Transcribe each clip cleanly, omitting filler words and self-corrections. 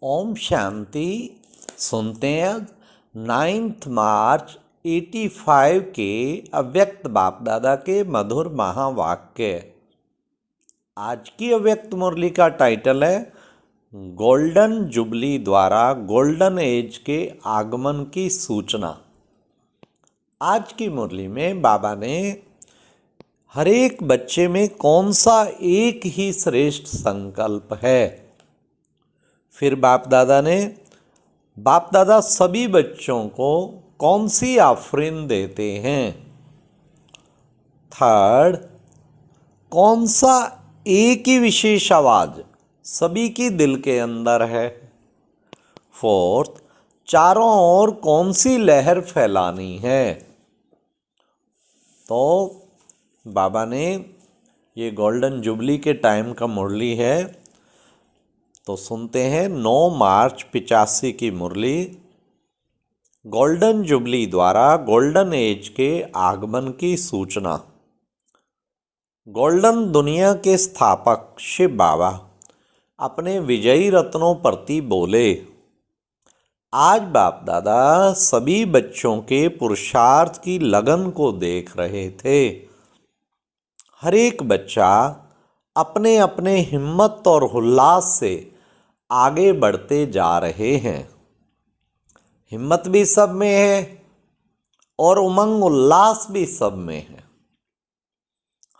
ओम शांति। सुनते हैं 9 मार्च 85 के अव्यक्त बाप दादा के मधुर महावाक्य। आज की अव्यक्त मुरली का टाइटल है गोल्डन जुबली द्वारा गोल्डन एज के आगमन की सूचना। आज की मुरली में बाबा ने हर एक बच्चे में कौन सा एक ही श्रेष्ठ संकल्प है। फिर बाप दादा सभी बच्चों को कौन सी आफरीन देते हैं। थर्ड, कौन सा एक ही विशेष आवाज सभी की दिल के अंदर है। फोर्थ, चारों ओर कौन सी लहर फैलानी है। तो बाबा ने ये गोल्डन जुबली के टाइम का मुरली है, तो सुनते हैं 9 मार्च 85 की मुरली। गोल्डन जुबली द्वारा गोल्डन एज के आगमन की सूचना। गोल्डन दुनिया के स्थापक शिव बाबा अपने विजयी रत्नों प्रति बोले। आज बाप दादा सभी बच्चों के पुरुषार्थ की लगन को देख रहे थे। हर एक बच्चा अपने अपने हिम्मत और उल्लास से आगे बढ़ते जा रहे हैं। हिम्मत भी सब में है और उमंग उल्लास भी सब में है।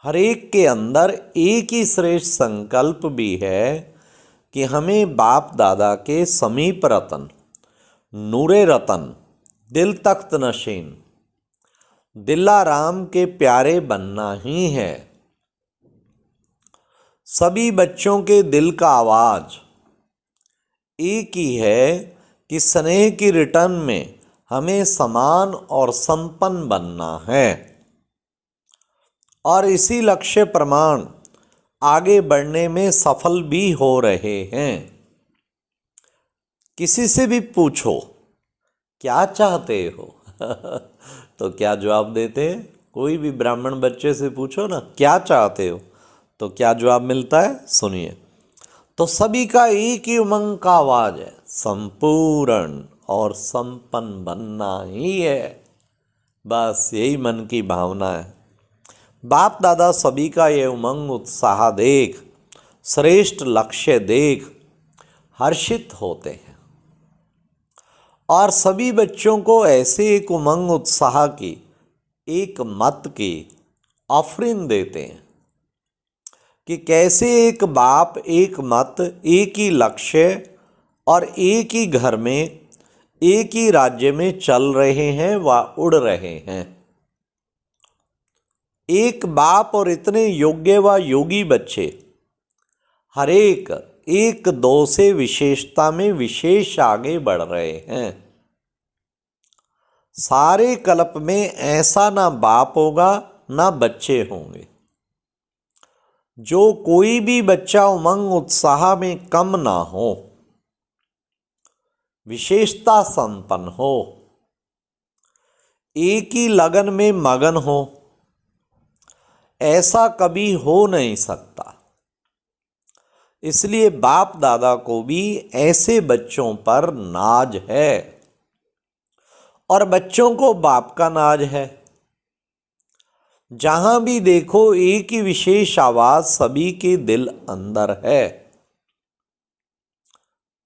हर एक के अंदर एक ही श्रेष्ठ संकल्प भी है कि हमें बाप दादा के समीप रतन, नूरे रतन, दिल तख्त नशीन, दिलाराम के प्यारे बनना ही है। सभी बच्चों के दिल का आवाज एक ही है कि स्नेह की रिटर्न में हमें समान और संपन्न बनना है, और इसी लक्ष्य प्रमाण आगे बढ़ने में सफल भी हो रहे हैं। किसी से भी पूछो क्या चाहते हो तो क्या जवाब देते हैं। कोई भी ब्राह्मण बच्चे से पूछो ना क्या चाहते हो, तो क्या जवाब मिलता है, सुनिए। तो सभी का एक ही उमंग का आवाज है, संपूर्ण और संपन्न बनना ही है। बस यही मन की भावना है। बाप दादा सभी का ये उमंग उत्साह देख, श्रेष्ठ लक्ष्य देख हर्षित होते हैं, और सभी बच्चों को ऐसे एक उमंग उत्साह की, एक मत की ऑफरिंग देते हैं कि कैसे एक बाप, एक मत, एक ही लक्ष्य और एक ही घर में, एक ही राज्य में चल रहे हैं व उड़ रहे हैं। एक बाप और इतने योग्य व योगी बच्चे हर एक दो से विशेषता में विशेष आगे बढ़ रहे हैं। सारे कल्प में ऐसा ना बाप होगा ना बच्चे होंगे। जो कोई भी बच्चा उमंग उत्साह में कम ना हो, विशेषता संपन्न हो, एक ही लगन में मगन हो, ऐसा कभी हो नहीं सकता। इसलिए बाप दादा को भी ऐसे बच्चों पर नाज है, और बच्चों को बाप का नाज है। जहां भी देखो एक ही विशेष आवाज सभी के दिल अंदर है।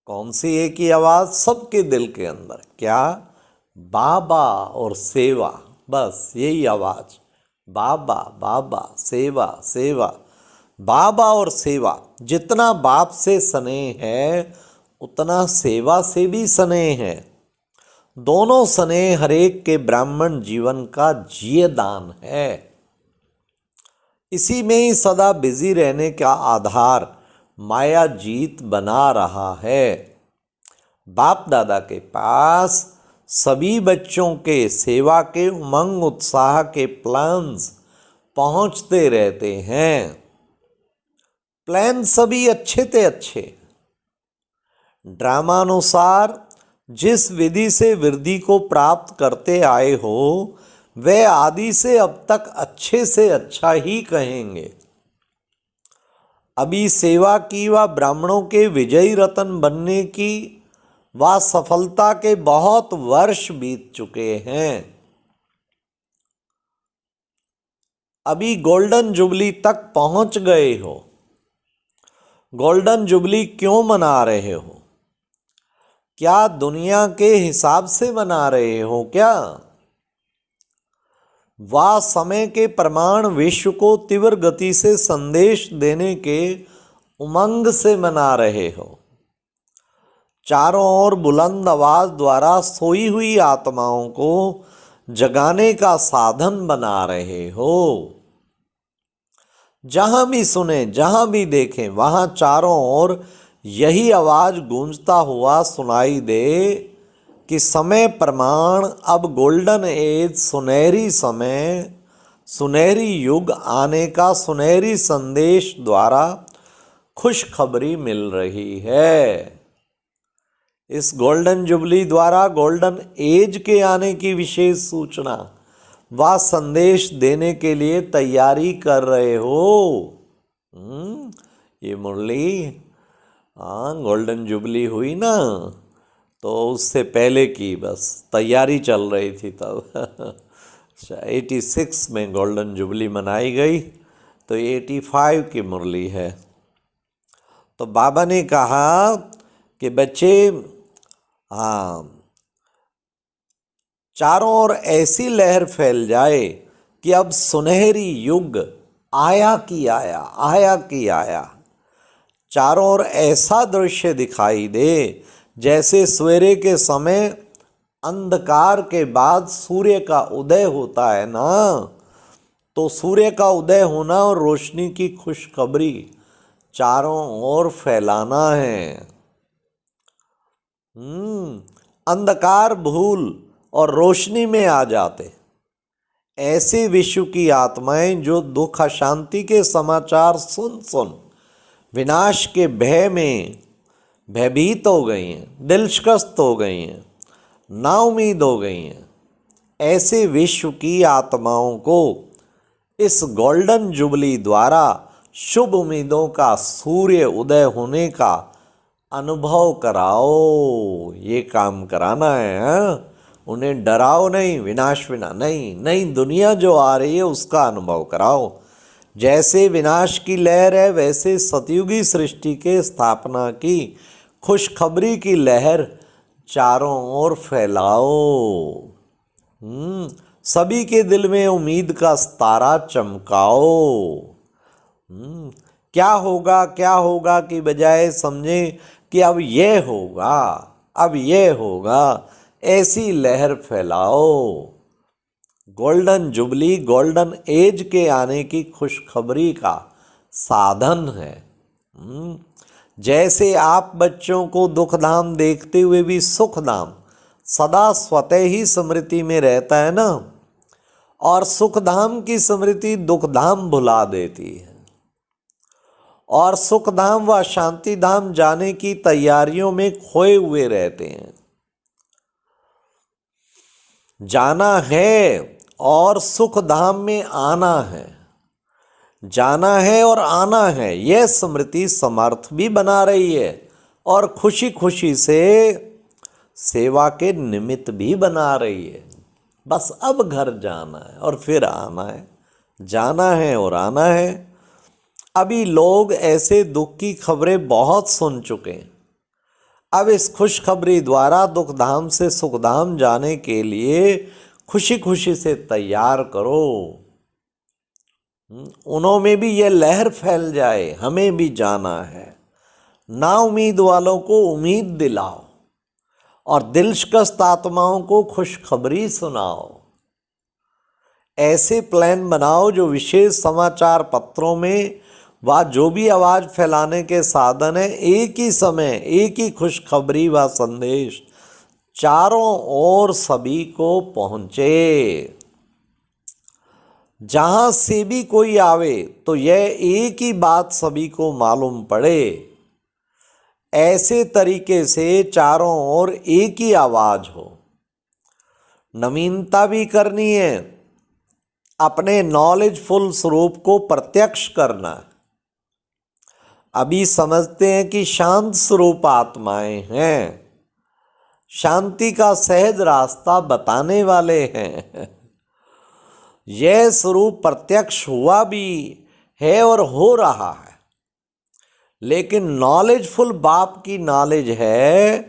कौन सी एक ही आवाज सबके दिल के अंदर, क्या? बाबा और सेवा। बस यही आवाज, बाबा बाबा, सेवा सेवा, बाबा और सेवा। जितना बाप से स्नेह है उतना सेवा से भी स्नेह है। दोनों स्नेह हर एक के ब्राह्मण जीवन का जियेदान है। इसी में ही सदा बिजी रहने का आधार माया जीत बना रहा है। बाप दादा के पास सभी बच्चों के सेवा के उमंग उत्साह के प्लान्स पहुंचते रहते हैं। प्लान सभी अच्छे थे अच्छे। ड्रामानुसार जिस विधि से वृद्धि को प्राप्त करते आए हो, वे आदि से अब तक अच्छे से अच्छा ही कहेंगे। अभी सेवा की व ब्राह्मणों के विजयी रतन बनने की व सफलता के बहुत वर्ष बीत चुके हैं। अभी गोल्डन जुबली तक पहुंच गए हो। गोल्डन जुबली क्यों मना रहे हो? क्या दुनिया के हिसाब से मना रहे हो क्या? वह समय के प्रमाण विश्व को तीव्र गति से संदेश देने के उमंग से मना रहे हो? चारों ओर बुलंद आवाज द्वारा सोई हुई आत्माओं को जगाने का साधन बना रहे हो। जहां भी सुने, जहां भी देखें, वहां चारों ओर यही आवाज गूंजता हुआ सुनाई दे कि समय प्रमाण, अब गोल्डन एज, सुनहरी समय, सुनहरी युग आने का सुनहरी संदेश द्वारा खुशखबरी मिल रही है। इस गोल्डन जुबली द्वारा गोल्डन एज के आने की विशेष सूचना व संदेश देने के लिए तैयारी कर रहे हो। ये मुरली, हाँ, गोल्डन जुबली हुई ना, तो उससे पहले की बस तैयारी चल रही थी तब। 86 में गोल्डन जुबली मनाई गई, तो 85 की मुरली है। तो बाबा ने कहा कि बच्चे, हाँ, चारों ओर ऐसी लहर फैल जाए कि अब सुनहरी युग आया कि आया, आया कि आया। चारों ओर ऐसा दृश्य दिखाई दे जैसे सवेरे के समय अंधकार के बाद सूर्य का उदय होता है ना, तो सूर्य का उदय होना और रोशनी की खुशखबरी चारों ओर फैलाना है। अंधकार भूल और रोशनी में आ जाते ऐसे विश्व की आत्माएं जो दुख अशांति के समाचार सुन सुन विनाश के भय में भयभीत हो गई हैं, दिल शिकस्त हो गई हैं, नाउम्मीद हो गई हैं, ऐसे विश्व की आत्माओं को इस गोल्डन जुबली द्वारा शुभ उम्मीदों का सूर्य उदय होने का अनुभव कराओ। ये काम कराना है, हाँ? उन्हें डराओ नहीं, विनाश विना नहीं, नई दुनिया जो आ रही है उसका अनुभव कराओ। जैसे विनाश की लहर है, वैसे सतयुगी सृष्टि के स्थापना की खुशखबरी की लहर चारों ओर फैलाओ। सभी के दिल में उम्मीद का तारा चमकाओ। क्या होगा की बजाय समझे कि अब ये होगा, अब ये होगा, ऐसी लहर फैलाओ। गोल्डन जुबली गोल्डन एज के आने की खुशखबरी का साधन है। जैसे आप बच्चों को दुखधाम देखते हुए भी सुखधाम सदा स्वतः ही स्मृति में रहता है ना, और सुखधाम की स्मृति दुखधाम भुला देती है, और सुखधाम व शांति धाम जाने की तैयारियों में खोए हुए रहते हैं। जाना है और सुख धाम में आना है, जाना है और आना है, यह स्मृति समर्थ भी बना रही है और खुशी खुशी से सेवा के निमित्त भी बना रही है। बस अब घर जाना है और फिर आना है, जाना है और आना है। अभी लोग ऐसे दुख की खबरें बहुत सुन चुके हैं। अब इस खुशखबरी द्वारा दुखधाम से सुखधाम जाने के लिए खुशी खुशी से तैयार करो। उन्होंने भी यह लहर फैल जाए, हमें भी जाना है। ना उम्मीद वालों को उम्मीद दिलाओ और दिलशकस्त आत्माओं को खुशखबरी सुनाओ। ऐसे प्लान बनाओ जो विशेष समाचार पत्रों में व जो भी आवाज फैलाने के साधन है, एक ही समय एक ही खुशखबरी व संदेश चारों ओर सभी को पहुंचे। जहां से भी कोई आवे तो यह एक ही बात सभी को मालूम पड़े। ऐसे तरीके से चारों ओर एक ही आवाज हो। नवीनता भी करनी है, अपने नॉलेजफुल स्वरूप को प्रत्यक्ष करना है। अभी समझते हैं कि शांत स्वरूप आत्माएं हैं, शांति का सहज रास्ता बताने वाले हैं। यह स्वरूप प्रत्यक्ष हुआ भी है और हो रहा है, लेकिन नॉलेजफुल बाप की नॉलेज है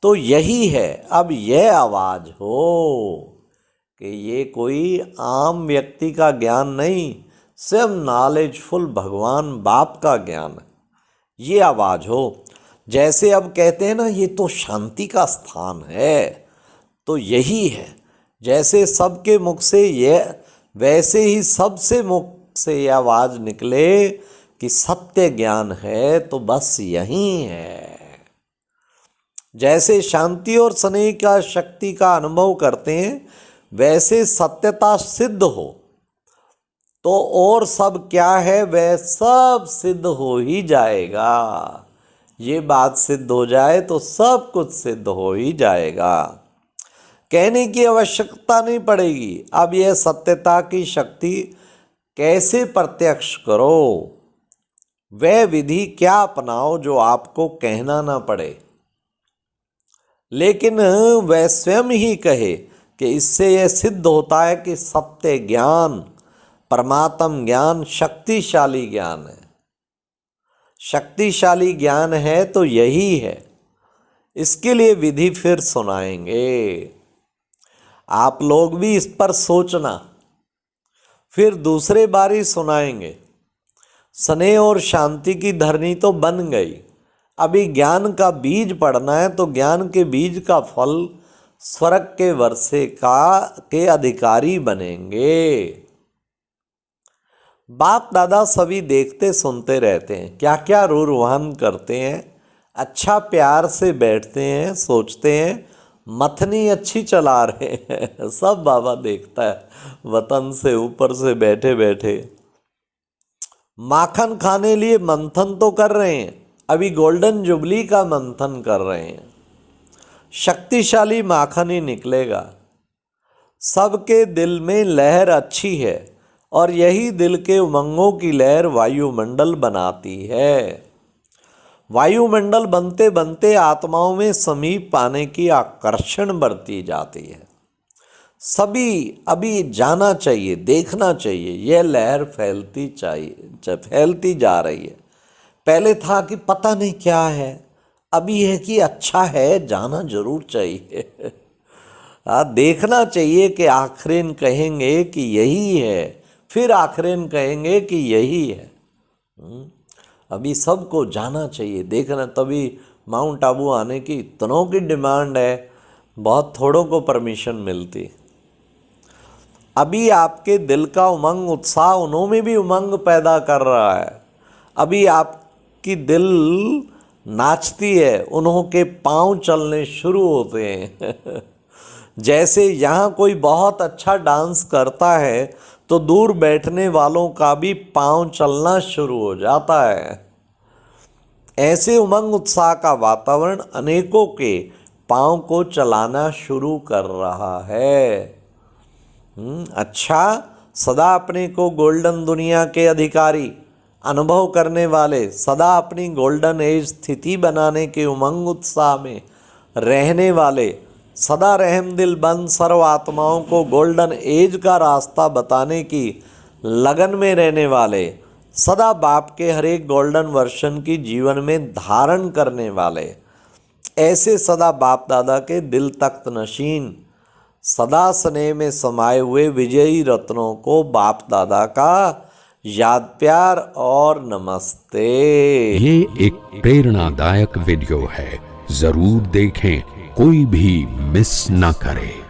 तो यही है। अब यह आवाज हो कि ये कोई आम व्यक्ति का ज्ञान नहीं, सिर्फ नॉलेजफुल भगवान बाप का ज्ञान है, ये आवाज हो। जैसे अब कहते हैं ना, ये तो शांति का स्थान है, तो यही है। जैसे सबके मुख से यह, वैसे ही सबसे मुख से यह आवाज निकले कि सत्य ज्ञान है, तो बस यही है। जैसे शांति और स्नेह का शक्ति का अनुभव करते हैं, वैसे सत्यता सिद्ध हो तो और सब क्या है, वह सब सिद्ध हो ही जाएगा। ये बात सिद्ध हो जाए तो सब कुछ सिद्ध हो ही जाएगा, कहने की आवश्यकता नहीं पड़ेगी। अब यह सत्यता की शक्ति कैसे प्रत्यक्ष करो, वह विधि क्या अपनाओ जो आपको कहना ना पड़े, लेकिन वह स्वयं ही कहे कि इससे यह सिद्ध होता है कि सत्य ज्ञान, परमात्म ज्ञान शक्तिशाली ज्ञान है। शक्तिशाली ज्ञान है तो यही है। इसके लिए विधि फिर सुनाएंगे, आप लोग भी इस पर सोचना, फिर दूसरे बारी सुनाएंगे। स्नेह और शांति की धरनी तो बन गई, अभी ज्ञान का बीज पड़ना है, तो ज्ञान के बीज का फल स्वर्ग के वर्षे के अधिकारी बनेंगे। बाप दादा सभी देखते सुनते रहते हैं, क्या क्या रूरवान करते हैं, अच्छा प्यार से बैठते हैं, सोचते हैं मथनी अच्छी चला रहे हैं, सब बाबा देखता है वतन से ऊपर से बैठे बैठे। माखन खाने लिए मंथन तो कर रहे हैं, अभी गोल्डन जुबली का मंथन कर रहे हैं, शक्तिशाली माखन ही निकलेगा। सबके दिल में लहर अच्छी है और यही दिल के उमंगों की लहर वायुमंडल बनाती है। वायुमंडल बनते बनते आत्माओं में समीप पाने की आकर्षण बढ़ती जाती है। सभी अभी जाना चाहिए, देखना चाहिए, यह लहर फैलती जा रही है। पहले था कि पता नहीं क्या है, अभी है कि अच्छा है, जाना जरूर चाहिए। देखना चाहिए कि आखिरीन कहेंगे कि यही है, फिर आखिरीन कहेंगे कि यही है। अभी सबको जाना चाहिए, देखना। तभी माउंट आबू आने की इतनों की डिमांड है, बहुत थोड़ों को परमिशन मिलती। अभी आपके दिल का उमंग उत्साह उन्हों में भी उमंग पैदा कर रहा है। अभी आपकी दिल नाचती है, उन्हों के पांव चलने शुरू होते हैं। जैसे यहाँ कोई बहुत अच्छा डांस करता है तो दूर बैठने वालों का भी पांव चलना शुरू हो जाता है। ऐसे उमंग उत्साह का वातावरण अनेकों के पांव को चलाना शुरू कर रहा है। अच्छा, सदा अपने को गोल्डन दुनिया के अधिकारी अनुभव करने वाले, सदा अपनी गोल्डन एज स्थिति बनाने के उमंग उत्साह में रहने वाले, सदा रहमदिल बन सर्व आत्माओं को गोल्डन एज का रास्ता बताने की लगन में रहने वाले, सदा बाप के हर एक गोल्डन वर्षन की जीवन में धारण करने वाले, ऐसे सदा बाप दादा के दिल तख्त नशीन, सदा स्नेह में समाये हुए विजयी रत्नों को बाप दादा का याद प्यार और नमस्ते। ये एक प्रेरणादायक वीडियो है, जरूर देखें, कोई भी मिस ना करे।